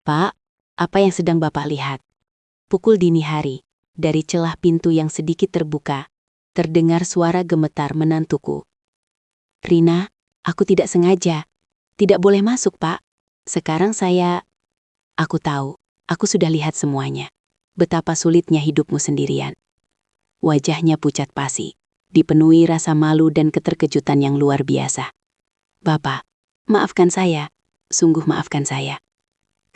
Pak, apa yang sedang Bapak lihat? Pukul dini hari, dari celah pintu yang sedikit terbuka, terdengar suara gemetar menantuku. Rina, aku tidak sengaja. Tidak boleh masuk, Pak. Sekarang Aku tahu, aku sudah lihat semuanya. Betapa sulitnya hidupmu sendirian. Wajahnya pucat pasi, dipenuhi rasa malu dan keterkejutan yang luar biasa. Bapak, maafkan saya. Sungguh maafkan saya.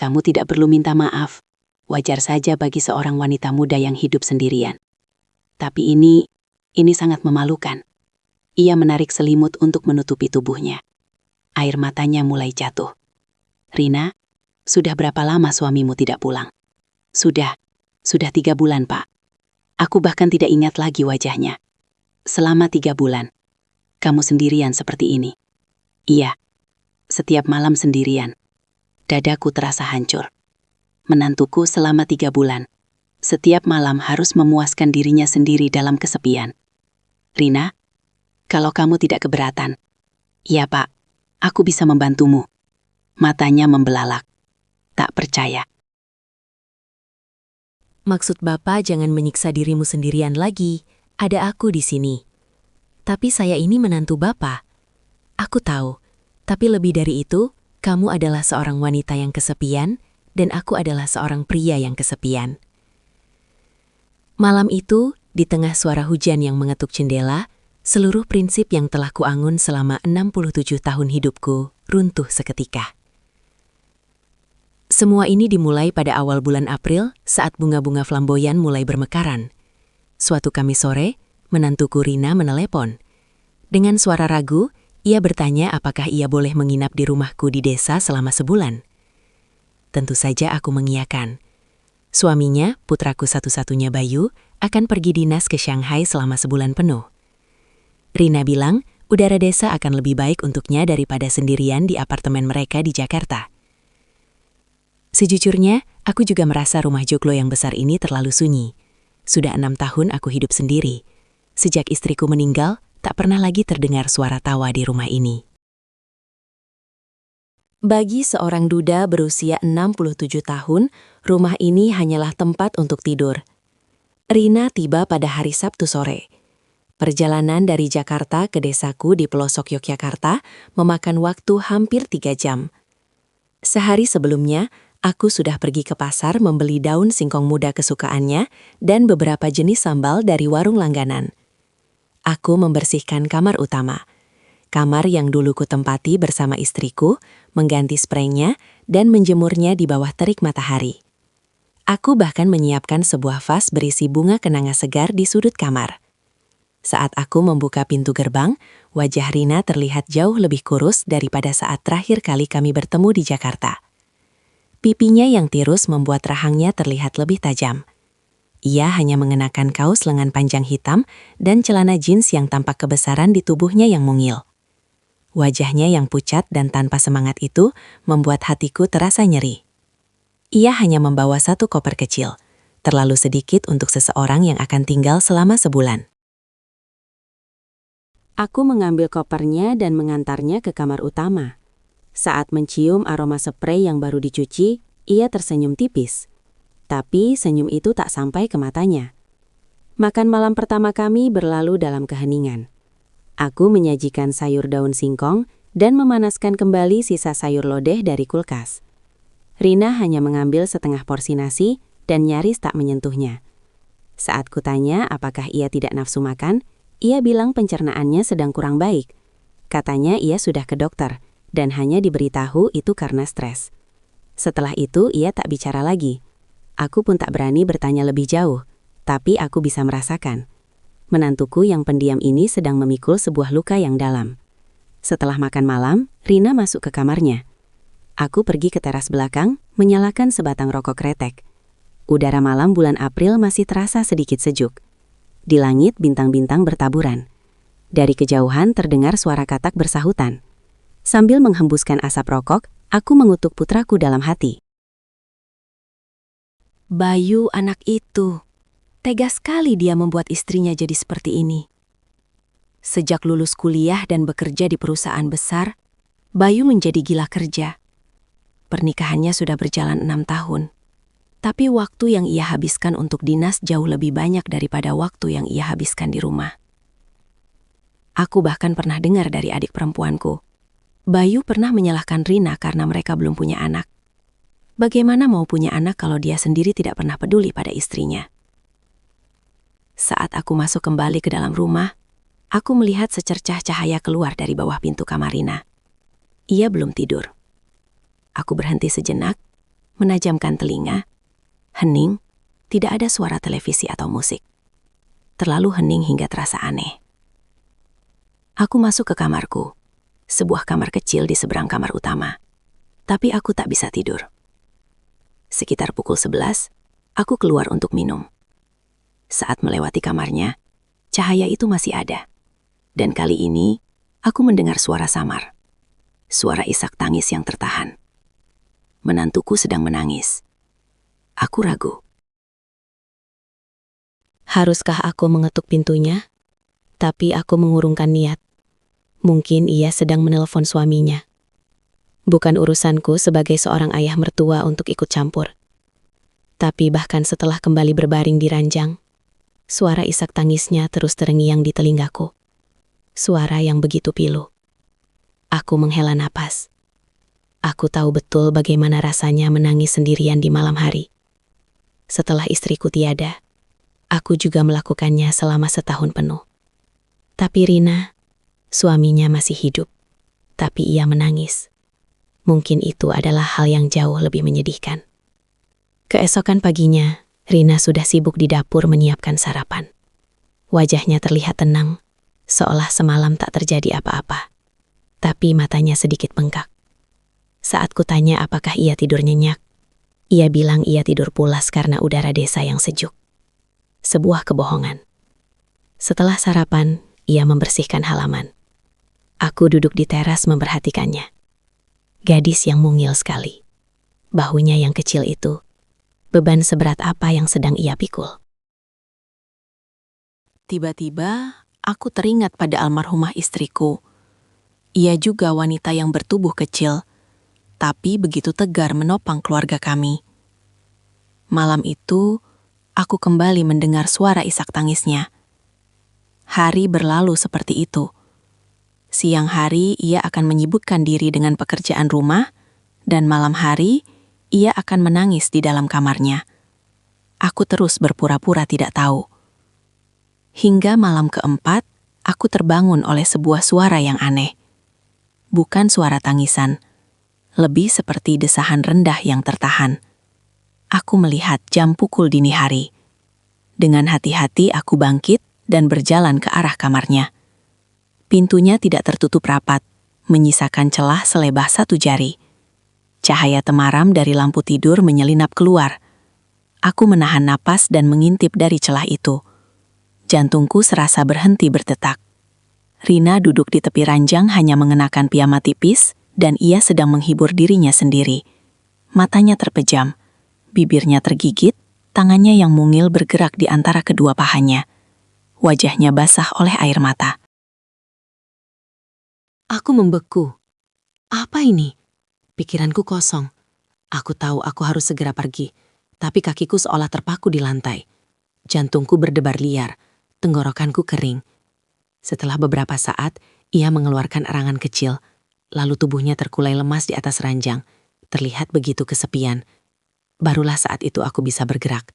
Kamu tidak perlu minta maaf. Wajar saja bagi seorang wanita muda yang hidup sendirian. Tapi ini sangat memalukan. Ia menarik selimut untuk menutupi tubuhnya. Air matanya mulai jatuh. Rina, sudah berapa lama suamimu tidak pulang? Sudah 3 bulan, Pak. Aku bahkan tidak ingat lagi wajahnya. Selama 3 bulan, kamu sendirian seperti ini. Iya, setiap malam sendirian. Dadaku terasa hancur. Menantuku selama 3 bulan. Setiap malam harus memuaskan dirinya sendiri dalam kesepian. Rina, kalau kamu tidak keberatan. Iya, Pak, aku bisa membantumu. Matanya membelalak. Tak percaya. Maksud Bapak jangan menyiksa dirimu sendirian lagi. Ada aku di sini. Tapi saya ini menantu Bapak. Aku tahu. Tapi lebih dari itu, kamu adalah seorang wanita yang kesepian, dan aku adalah seorang pria yang kesepian. Malam itu, di tengah suara hujan yang mengetuk jendela, seluruh prinsip yang telah kuangun selama 67 tahun hidupku runtuh seketika. Semua ini dimulai pada awal bulan April saat bunga-bunga flamboyan mulai bermekaran. Suatu Kamis sore, menantuku Rina menelepon. Dengan suara ragu, ia bertanya apakah ia boleh menginap di rumahku di desa selama sebulan. Tentu saja aku mengiyakan. Suaminya, putraku satu-satunya Bayu, akan pergi dinas ke Shanghai selama sebulan penuh. Rina bilang, udara desa akan lebih baik untuknya daripada sendirian di apartemen mereka di Jakarta. Sejujurnya, aku juga merasa rumah joglo yang besar ini terlalu sunyi. Sudah 6 tahun aku hidup sendiri. Sejak istriku meninggal, tak pernah lagi terdengar suara tawa di rumah ini. Bagi seorang duda berusia 67 tahun, rumah ini hanyalah tempat untuk tidur. Rina tiba pada hari Sabtu sore. Perjalanan dari Jakarta ke desaku di pelosok Yogyakarta memakan waktu hampir 3 jam. Sehari sebelumnya, aku sudah pergi ke pasar membeli daun singkong muda kesukaannya dan beberapa jenis sambal dari warung langganan. Aku membersihkan kamar utama. Kamar yang dulu kutempati bersama istriku, mengganti spraynya dan menjemurnya di bawah terik matahari. Aku bahkan menyiapkan sebuah vas berisi bunga kenanga segar di sudut kamar. Saat aku membuka pintu gerbang, wajah Rina terlihat jauh lebih kurus daripada saat terakhir kali kami bertemu di Jakarta. Pipinya yang tirus membuat rahangnya terlihat lebih tajam. Ia hanya mengenakan kaos lengan panjang hitam dan celana jeans yang tampak kebesaran di tubuhnya yang mungil. Wajahnya yang pucat dan tanpa semangat itu membuat hatiku terasa nyeri. Ia hanya membawa 1 koper kecil, terlalu sedikit untuk seseorang yang akan tinggal selama sebulan. Aku mengambil kopernya dan mengantarnya ke kamar utama. Saat mencium aroma spray yang baru dicuci, ia tersenyum tipis. Tapi senyum itu tak sampai ke matanya. Makan malam pertama kami berlalu dalam keheningan. Aku menyajikan sayur daun singkong dan memanaskan kembali sisa sayur lodeh dari kulkas. Rina hanya mengambil setengah porsi nasi dan nyaris tak menyentuhnya. Saat kutanya apakah ia tidak nafsu makan, ia bilang pencernaannya sedang kurang baik. Katanya ia sudah ke dokter dan hanya diberitahu itu karena stres. Setelah itu ia tak bicara lagi. Aku pun tak berani bertanya lebih jauh, tapi aku bisa merasakan. Menantuku yang pendiam ini sedang memikul sebuah luka yang dalam. Setelah makan malam, Rina masuk ke kamarnya. Aku pergi ke teras belakang, menyalakan sebatang rokok kretek. Udara malam bulan April masih terasa sedikit sejuk. Di langit bintang-bintang bertaburan. Dari kejauhan terdengar suara katak bersahutan. Sambil menghembuskan asap rokok, aku mengutuk putraku dalam hati. Bayu anak itu. Tega sekali dia membuat istrinya jadi seperti ini. Sejak lulus kuliah dan bekerja di perusahaan besar, Bayu menjadi gila kerja. Pernikahannya sudah berjalan 6 tahun. Tapi waktu yang ia habiskan untuk dinas jauh lebih banyak daripada waktu yang ia habiskan di rumah. Aku bahkan pernah dengar dari adik perempuanku, Bayu pernah menyalahkan Rina karena mereka belum punya anak. Bagaimana mau punya anak kalau dia sendiri tidak pernah peduli pada istrinya? Saat aku masuk kembali ke dalam rumah, aku melihat secercah cahaya keluar dari bawah pintu kamar Rina. Ia belum tidur. Aku berhenti sejenak, menajamkan telinga. Hening, tidak ada suara televisi atau musik. Terlalu hening hingga terasa aneh. Aku masuk ke kamarku, sebuah kamar kecil di seberang kamar utama. Tapi aku tak bisa tidur. Sekitar pukul 11, aku keluar untuk minum. Saat melewati kamarnya, cahaya itu masih ada. Dan kali ini, aku mendengar suara samar. Suara isak tangis yang tertahan. Menantuku sedang menangis. Aku ragu. Haruskah aku mengetuk pintunya? Tapi aku mengurungkan niat. Mungkin ia sedang menelpon suaminya. Bukan urusanku sebagai seorang ayah mertua untuk ikut campur. Tapi bahkan setelah kembali berbaring di ranjang, suara isak tangisnya terus terngiang di telingaku. Suara yang begitu pilu. Aku menghela napas. Aku tahu betul bagaimana rasanya menangis sendirian di malam hari. Setelah istriku tiada, aku juga melakukannya selama setahun penuh. Tapi Rina, suaminya masih hidup, tapi ia menangis. Mungkin itu adalah hal yang jauh lebih menyedihkan. Keesokan paginya, Rina sudah sibuk di dapur menyiapkan sarapan. Wajahnya terlihat tenang, seolah semalam tak terjadi apa-apa. Tapi matanya sedikit bengkak. Saat kutanya apakah ia tidur nyenyak, ia bilang ia tidur pulas karena udara desa yang sejuk. Sebuah kebohongan. Setelah sarapan, ia membersihkan halaman. Aku duduk di teras memperhatikannya. Gadis yang mungil sekali. Bahunya yang kecil itu, beban seberat apa yang sedang ia pikul? Tiba-tiba, aku teringat pada almarhumah istriku. Ia juga wanita yang bertubuh kecil, tapi begitu tegar menopang keluarga kami. Malam itu, aku kembali mendengar suara isak tangisnya. Hari berlalu seperti itu. Siang hari ia akan menyibukkan diri dengan pekerjaan rumah, dan malam hari ia akan menangis di dalam kamarnya. Aku terus berpura-pura tidak tahu. Hingga malam keempat, aku terbangun oleh sebuah suara yang aneh. Bukan suara tangisan, lebih seperti desahan rendah yang tertahan. Aku melihat jam pukul dini hari. Dengan hati-hati aku bangkit dan berjalan ke arah kamarnya. Pintunya tidak tertutup rapat, menyisakan celah selebar 1 jari. Cahaya temaram dari lampu tidur menyelinap keluar. Aku menahan napas dan mengintip dari celah itu. Jantungku serasa berhenti berdetak. Rina duduk di tepi ranjang hanya mengenakan piyama tipis, dan ia sedang menghibur dirinya sendiri. Matanya terpejam, bibirnya tergigit, tangannya yang mungil bergerak di antara kedua pahanya. Wajahnya basah oleh air mata. Aku membeku. Apa ini? Pikiranku kosong. Aku tahu aku harus segera pergi, tapi kakiku seolah terpaku di lantai. Jantungku berdebar liar, tenggorokanku kering. Setelah beberapa saat, ia mengeluarkan erangan kecil, lalu tubuhnya terkulai lemas di atas ranjang, terlihat begitu kesepian. Barulah saat itu aku bisa bergerak.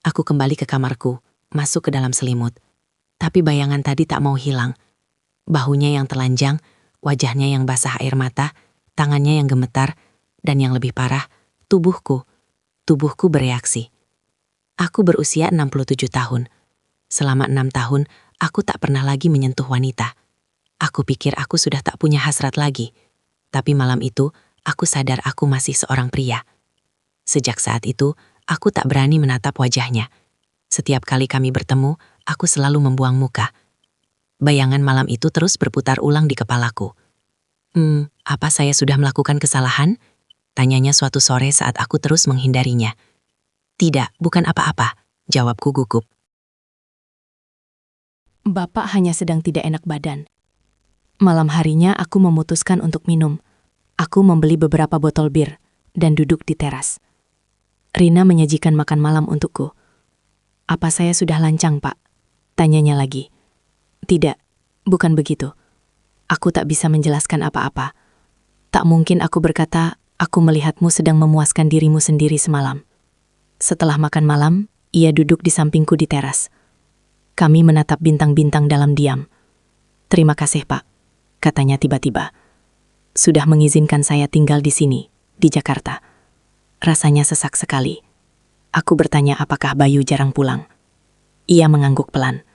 Aku kembali ke kamarku, masuk ke dalam selimut. Tapi bayangan tadi tak mau hilang. Bahunya yang telanjang, wajahnya yang basah air mata, tangannya yang gemetar, dan yang lebih parah, tubuhku bereaksi. Aku berusia 67 tahun. Selama 6 tahun, aku tak pernah lagi menyentuh wanita. Aku pikir aku sudah tak punya hasrat lagi. Tapi malam itu, aku sadar aku masih seorang pria. Sejak saat itu, aku tak berani menatap wajahnya. Setiap kali kami bertemu, aku selalu membuang muka. Bayangan malam itu terus berputar ulang di kepalaku. Apa saya sudah melakukan kesalahan? Tanyanya suatu sore saat aku terus menghindarinya. Tidak, bukan apa-apa, jawabku gugup. Bapak hanya sedang tidak enak badan. Malam harinya aku memutuskan untuk minum. Aku membeli beberapa botol bir, dan duduk di teras. Rina menyajikan makan malam untukku. "Apa saya sudah lancang, Pak?" tanyanya lagi. "Tidak, bukan begitu. Aku tak bisa menjelaskan apa-apa. Tak mungkin aku berkata, aku melihatmu sedang memuaskan dirimu sendiri semalam." Setelah makan malam, ia duduk di sampingku di teras. Kami menatap bintang-bintang dalam diam. "Terima kasih, Pak," katanya tiba-tiba. "Sudah mengizinkan saya tinggal di sini, di Jakarta." Rasanya sesak sekali. Aku bertanya apakah Bayu jarang pulang. Ia mengangguk pelan.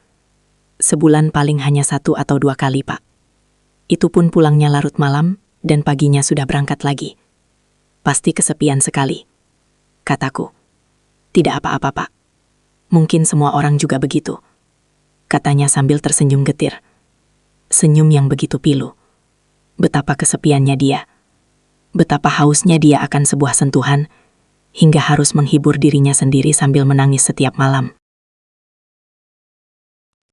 "Sebulan paling hanya 1 atau 2 kali, Pak. Itu pun pulangnya larut malam dan paginya sudah berangkat lagi. Pasti kesepian sekali," kataku. "Tidak apa-apa, Pak. Mungkin semua orang juga begitu," katanya sambil tersenyum getir. Senyum yang begitu pilu. Betapa kesepiannya dia. Betapa hausnya dia akan sebuah sentuhan, hingga harus menghibur dirinya sendiri sambil menangis setiap malam.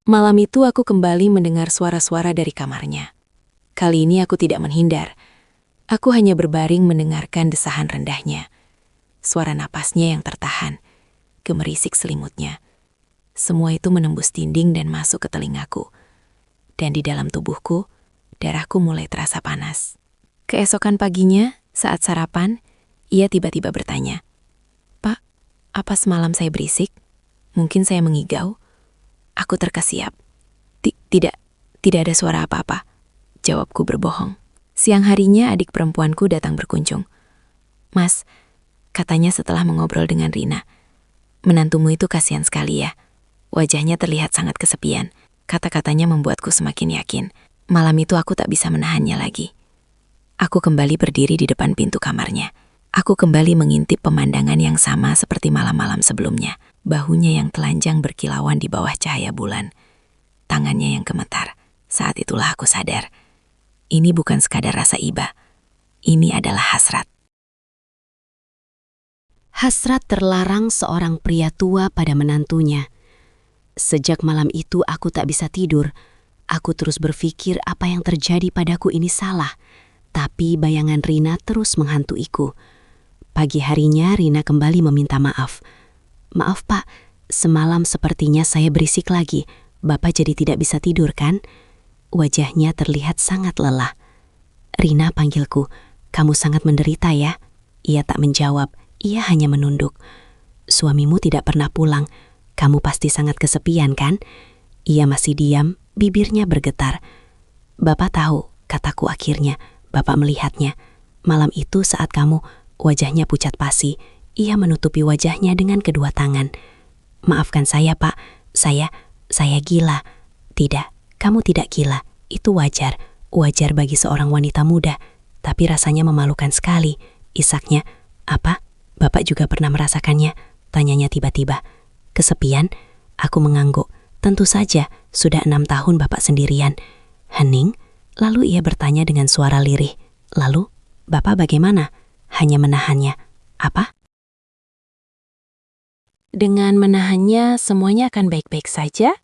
Malam itu aku kembali mendengar suara-suara dari kamarnya. Kali ini aku tidak menghindar. Aku hanya berbaring mendengarkan desahan rendahnya. Suara napasnya yang tertahan, gemerisik selimutnya. Semua itu menembus dinding dan masuk ke telingaku. Dan di dalam tubuhku, darahku mulai terasa panas. Keesokan paginya, saat sarapan, ia tiba-tiba bertanya, "Pak, apa semalam saya berisik? Mungkin saya mengigau?" Aku terkesiap. Tidak ada suara apa-apa," jawabku berbohong. Siang harinya adik perempuanku datang berkunjung. "Mas," katanya setelah mengobrol dengan Rina, "menantumu itu kasihan sekali ya. Wajahnya terlihat sangat kesepian." Kata-katanya membuatku semakin yakin. Malam itu aku tak bisa menahannya lagi. Aku kembali berdiri di depan pintu kamarnya. Aku kembali mengintip pemandangan yang sama seperti malam-malam sebelumnya. Bahunya yang telanjang berkilauan di bawah cahaya bulan. Tangannya yang gemetar. Saat itulah aku sadar. Ini bukan sekadar rasa iba. Ini adalah hasrat. Hasrat terlarang seorang pria tua pada menantunya. Sejak malam itu aku tak bisa tidur. Aku terus berpikir apa yang terjadi padaku ini salah. Tapi bayangan Rina terus menghantuiku. Pagi harinya Rina kembali meminta maaf. "Maaf, Pak, semalam sepertinya saya berisik lagi. Bapak jadi tidak bisa tidur kan?" Wajahnya terlihat sangat lelah. "Rina," panggilku, "kamu sangat menderita ya?" Ia tak menjawab, ia hanya menunduk. "Suamimu tidak pernah pulang. Kamu pasti sangat kesepian kan?" Ia masih diam, bibirnya bergetar. "Bapak tahu," kataku akhirnya. "Bapak melihatnya. Malam itu saat kamu..." Wajahnya pucat pasi. Ia menutupi wajahnya dengan kedua tangan. "Maafkan saya, Pak. Saya gila." "Tidak, kamu tidak gila. Itu wajar. Wajar bagi seorang wanita muda. Tapi rasanya memalukan sekali." Isaknya. "Apa? Bapak juga pernah merasakannya?" tanyanya tiba-tiba. "Kesepian?" Aku mengangguk. "Tentu saja, sudah 6 tahun Bapak sendirian." Hening, lalu ia bertanya dengan suara lirih. "Lalu, Bapak bagaimana?" Hanya menahannya. "Apa?" "Dengan menahannya semuanya akan baik-baik saja?"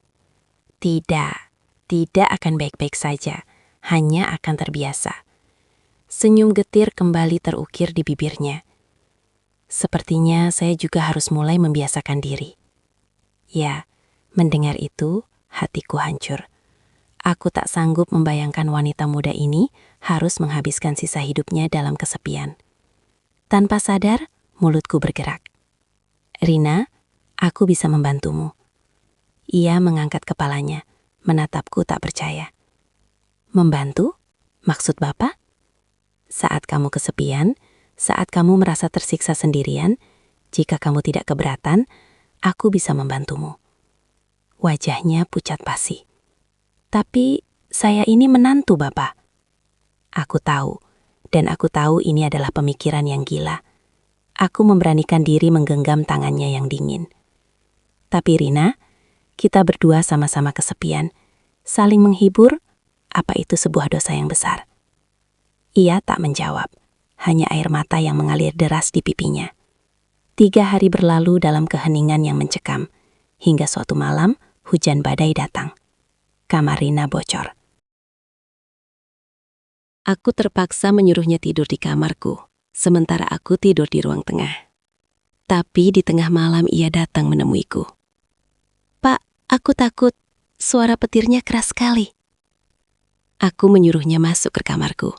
Tidak akan baik-baik saja. Hanya akan terbiasa." Senyum getir kembali terukir di bibirnya. "Sepertinya saya juga harus mulai membiasakan diri." Ya, mendengar itu, hatiku hancur. Aku tak sanggup membayangkan wanita muda ini harus menghabiskan sisa hidupnya dalam kesepian. Tanpa sadar, mulutku bergerak. "Rina, aku bisa membantumu." Ia mengangkat kepalanya, menatapku tak percaya. "Membantu? Maksud Bapak?" "Saat kamu kesepian, saat kamu merasa tersiksa sendirian, jika kamu tidak keberatan, aku bisa membantumu." Wajahnya pucat pasi. "Tapi saya ini menantu Bapak." "Aku tahu, dan aku tahu ini adalah pemikiran yang gila." Aku memberanikan diri menggenggam tangannya yang dingin. "Tapi Rina, kita berdua sama-sama kesepian. Saling menghibur, apa itu sebuah dosa yang besar?" Ia tak menjawab, hanya air mata yang mengalir deras di pipinya. 3 hari berlalu dalam keheningan yang mencekam, hingga suatu malam hujan badai datang. Kamar Rina bocor. Aku terpaksa menyuruhnya tidur di kamarku. sementara aku tidur di ruang tengah. Tapi di tengah malam ia datang menemuiku. "Pak, aku takut. Suara petirnya keras sekali." Aku menyuruhnya masuk ke kamarku.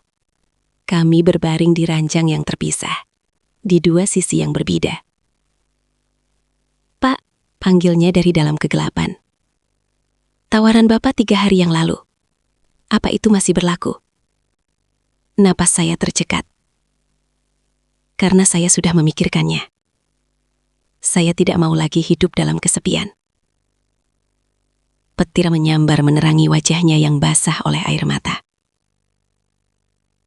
Kami berbaring di ranjang yang terpisah, di dua sisi yang berbeda. "Pak," panggilnya dari dalam kegelapan. "Tawaran Bapak 3 hari yang lalu. Apa itu masih berlaku?" Napas saya tercekat. Karena saya sudah memikirkannya. Saya tidak mau lagi hidup dalam kesepian. Petir menyambar menerangi wajahnya yang basah oleh air mata.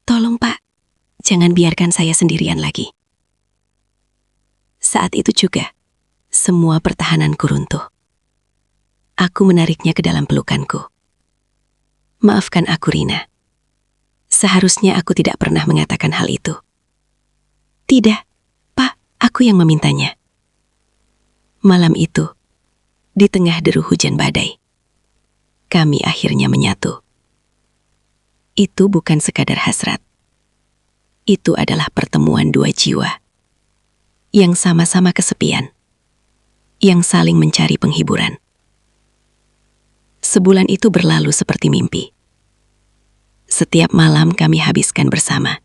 "Tolong Pak, jangan biarkan saya sendirian lagi." Saat itu juga, semua pertahananku runtuh. Aku menariknya ke dalam pelukanku. "Maafkan aku, Rina. Seharusnya aku tidak pernah mengatakan hal itu." "Tidak, Pak, aku yang memintanya." Malam itu, di tengah deru hujan badai, kami akhirnya menyatu. Itu bukan sekadar hasrat. Itu adalah pertemuan dua jiwa yang sama-sama kesepian, yang saling mencari penghiburan. Sebulan itu berlalu seperti mimpi. Setiap malam kami habiskan bersama.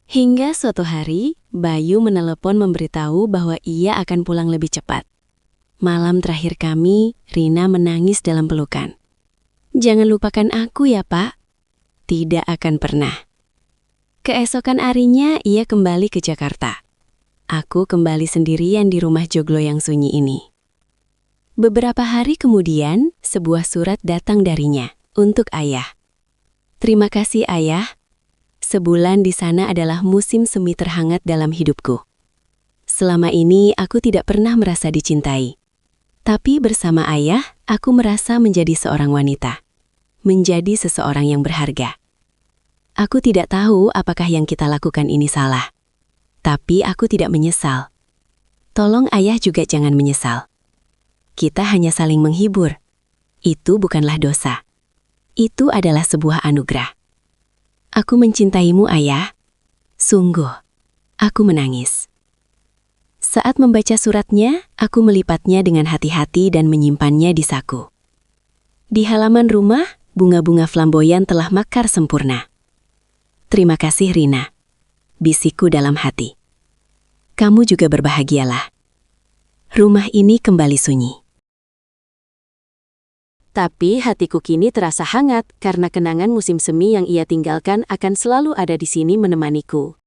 Hingga suatu hari, Bayu menelepon memberitahu bahwa ia akan pulang lebih cepat. Malam terakhir kami, Rina menangis dalam pelukan. "Jangan lupakan aku ya, Pak." "Tidak akan pernah." Keesokan harinya ia kembali ke Jakarta. Aku kembali sendirian di rumah joglo yang sunyi ini. Beberapa hari kemudian, sebuah surat datang darinya untuk Ayah. "Terima kasih Ayah. Sebulan di sana adalah musim semi terhangat dalam hidupku. Selama ini aku tidak pernah merasa dicintai. Tapi bersama Ayah, aku merasa menjadi seorang wanita. Menjadi seseorang yang berharga. Aku tidak tahu apakah yang kita lakukan ini salah. Tapi aku tidak menyesal. Tolong Ayah juga jangan menyesal. Kita hanya saling menghibur. Itu bukanlah dosa. Itu adalah sebuah anugerah. Aku mencintaimu, Ayah." Sungguh, aku menangis. Saat membaca suratnya, aku melipatnya dengan hati-hati dan menyimpannya di saku. Di halaman rumah, bunga-bunga flamboyan telah mekar sempurna. "Terima kasih, Rina," bisikku dalam hati. "Kamu juga berbahagialah. Rumah ini kembali sunyi." Tapi hatiku kini terasa hangat karena kenangan musim semi yang ia tinggalkan akan selalu ada di sini menemaniku.